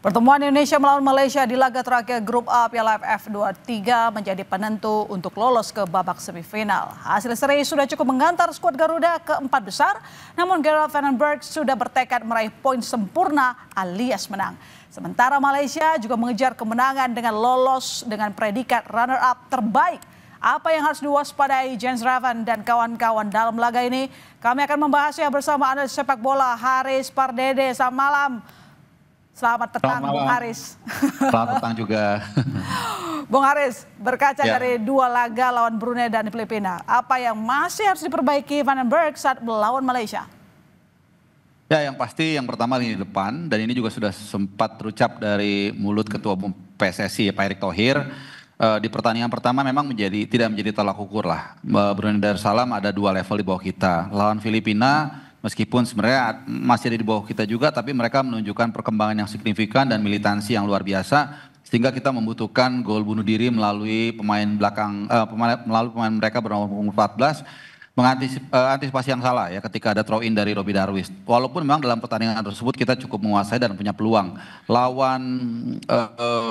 Pertemuan Indonesia melawan Malaysia di laga terakhir Grup A Piala AFF 23 menjadi penentu untuk lolos ke babak semifinal. Hasil seri sudah cukup menggantar skuad Garuda ke 4 besar, namun Gerald Van den Berg sudah bertekad meraih poin sempurna alias menang. Sementara Malaysia juga mengejar kemenangan dengan lolos dengan predikat runner-up terbaik. Apa yang harus diwaspadai Jens Ravan dan kawan-kawan dalam laga ini? Kami akan membahasnya bersama analis sepak bola Haris Pardede. Selamat malam. Selamat petang, Bung Haris. Selamat petang juga. Bung Haris, berkaca dari dua laga lawan Brunei dan Filipina, apa yang masih harus diperbaiki Van den Berg saat melawan Malaysia? Ya, yang pasti yang pertama lini depan, dan ini juga sudah sempat terucap dari mulut Ketua Umum PSSI Pak Erick Thohir. Di pertandingan pertama memang tidak menjadi tolak ukur lah. Brunei Darussalam ada 2 level di bawah kita. Lawan Filipina, meskipun sebenarnya masih ada di bawah kita juga, tapi mereka menunjukkan perkembangan yang signifikan dan militansi yang luar biasa, sehingga kita membutuhkan gol bunuh diri melalui pemain belakang, melalui pemain mereka bernomor 14, mengantisipasi yang salah ya ketika ada throw in dari Robbie Darwish. Walaupun memang dalam pertandingan tersebut kita cukup menguasai dan punya peluang. Lawan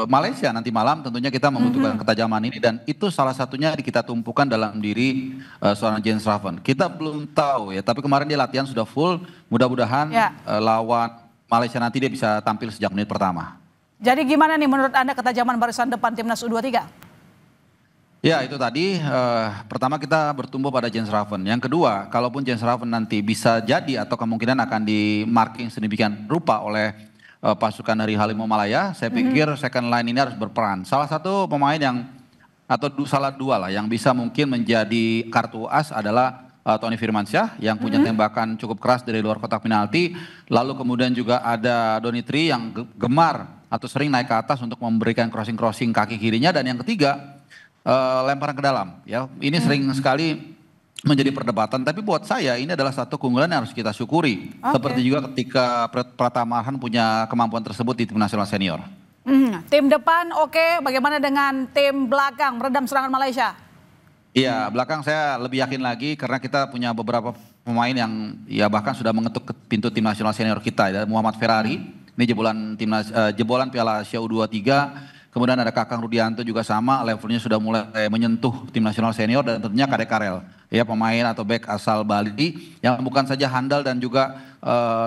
Malaysia nanti malam tentunya kita membutuhkan ketajaman ini, dan itu salah satunya kita tumpukan dalam diri seorang Jens Ravan. Kita belum tahu ya, tapi kemarin dia latihan sudah full, mudah-mudahan lawan Malaysia nanti dia bisa tampil sejak menit pertama. Jadi gimana nih menurut Anda ketajaman barisan depan Timnas U23? Ya, itu tadi pertama kita bertumbuh pada Jens Ravan. Yang kedua, kalaupun Jens Ravan nanti bisa jadi atau kemungkinan akan di marking sedemikian rupa oleh pasukan dari Halimau Malaya, saya pikir second line ini harus berperan. Salah satu pemain yang salah dua lah yang bisa mungkin menjadi kartu as adalah Tony Firmansyah yang punya tembakan cukup keras dari luar kotak penalti. Lalu kemudian juga ada Donitri yang gemar atau sering naik ke atas untuk memberikan crossing kaki kirinya, dan yang ketiga lemparan ke dalam ya, ini sering sekali menjadi perdebatan, tapi buat saya ini adalah satu keunggulan yang harus kita syukuri. Seperti juga ketika Pratama Arhan punya kemampuan tersebut di tim nasional senior. Tim depan oke, bagaimana dengan tim belakang meredam serangan Malaysia? Iya, belakang saya lebih yakin lagi karena kita punya beberapa pemain yang ya bahkan sudah mengetuk ke pintu tim nasional senior kita. Ada Muhammad Ferrari, ini jebolan Piala Asia U23. Kemudian ada Kakang Rudianto juga sama, levelnya sudah mulai menyentuh tim nasional senior, dan tentunya Kadek Karel, ya pemain atau back asal Bali yang bukan saja handal dan juga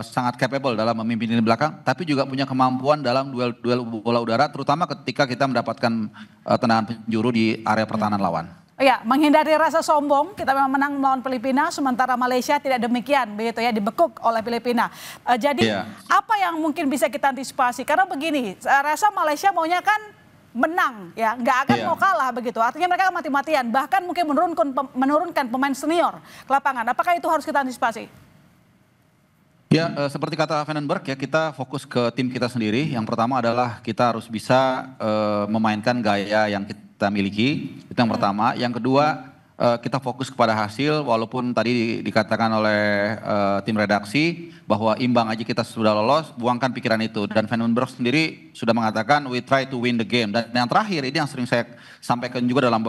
sangat capable dalam memimpin lini belakang, tapi juga punya kemampuan dalam duel bola udara, terutama ketika kita mendapatkan tendangan penjuru di area pertahanan lawan. Ya, menghindari rasa sombong, kita memang menang melawan Filipina, sementara Malaysia tidak demikian, begitu ya, dibekuk oleh Filipina. Jadi apa yang mungkin bisa kita antisipasi? Karena begini, saya rasa Malaysia maunya kan menang, ya, nggak akan mau kalah begitu. Artinya mereka mati-matian, bahkan mungkin menurunkan pemain senior ke lapangan. Apakah itu harus kita antisipasi? Ya, seperti kata Van den Berg ya, kita fokus ke tim kita sendiri. Yang pertama adalah kita harus bisa memainkan gaya yang kita miliki, itu yang pertama. Yang kedua, kita fokus kepada hasil, walaupun tadi dikatakan oleh tim redaksi bahwa imbang aja kita sudah lolos, buangkan pikiran itu. Dan Van den Berg sendiri sudah mengatakan we try to win the game. Dan yang terakhir, ini yang sering saya sampaikan juga dalam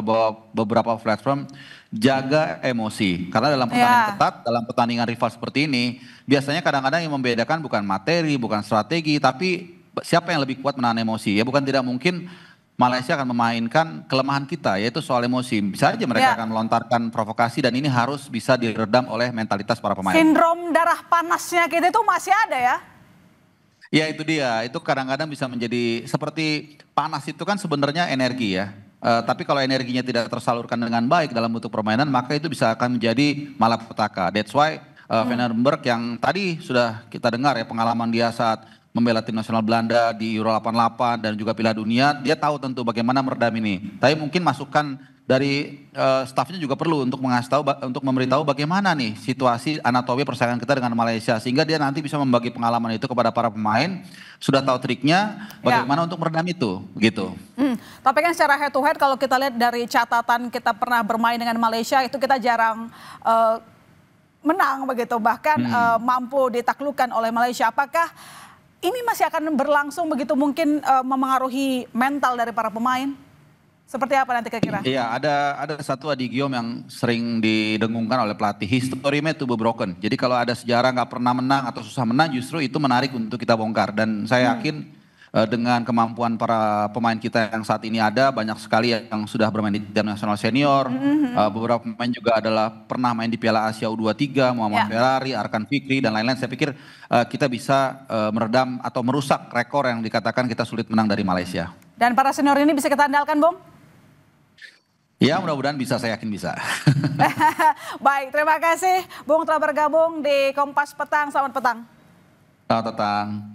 beberapa platform, jaga emosi. Karena dalam pertandingan ketat, dalam pertandingan rival seperti ini, biasanya kadang-kadang yang membedakan bukan materi, bukan strategi, tapi siapa yang lebih kuat menahan emosi. Ya bukan tidak mungkin Malaysia akan memainkan kelemahan kita, yaitu soal emosi. Bisa aja mereka akan melontarkan provokasi, dan ini harus bisa diredam oleh mentalitas para pemain. Sindrom darah panasnya kita itu masih ada ya? Ya itu dia, itu kadang-kadang bisa menjadi seperti panas itu kan sebenarnya energi ya. Tapi kalau energinya tidak tersalurkan dengan baik dalam bentuk permainan, maka itu bisa akan menjadi malapetaka. That's why Van den Berg yang tadi sudah kita dengar ya pengalaman dia saat membela tim nasional Belanda di Euro 88 dan juga Piala Dunia, dia tahu tentu bagaimana meredam ini. Tapi mungkin masukan dari stafnya juga perlu untuk memberitahu bagaimana nih situasi anatomi persaingan kita dengan Malaysia, sehingga dia nanti bisa membagi pengalaman itu kepada para pemain, sudah tahu triknya bagaimana untuk meredam itu, begitu. Tapi kan secara head to head kalau kita lihat dari catatan kita pernah bermain dengan Malaysia itu kita jarang menang begitu, bahkan mampu ditaklukkan oleh Malaysia. Apakah ini masih akan berlangsung begitu, mungkin memengaruhi mental dari para pemain? Seperti apa nanti kira-kira? Iya, ada satu adigiom yang sering didengungkan oleh pelatih, history made to be broken. Jadi kalau ada sejarah nggak pernah menang atau susah menang, justru itu menarik untuk kita bongkar. Dan saya yakin dengan kemampuan para pemain kita yang saat ini ada, banyak sekali yang sudah bermain di tim nasional senior. Beberapa pemain juga adalah pernah main di Piala Asia U23, Muhammad Ferrari, Arkan Fikri, dan lain-lain. Saya pikir kita bisa meredam atau merusak rekor yang dikatakan kita sulit menang dari Malaysia. Dan para senior ini bisa kita andalkan, Bung? Ya, mudah-mudahan bisa, saya yakin bisa. Baik, terima kasih Bung telah bergabung di Kompas Petang. Selamat petang. Selamat petang.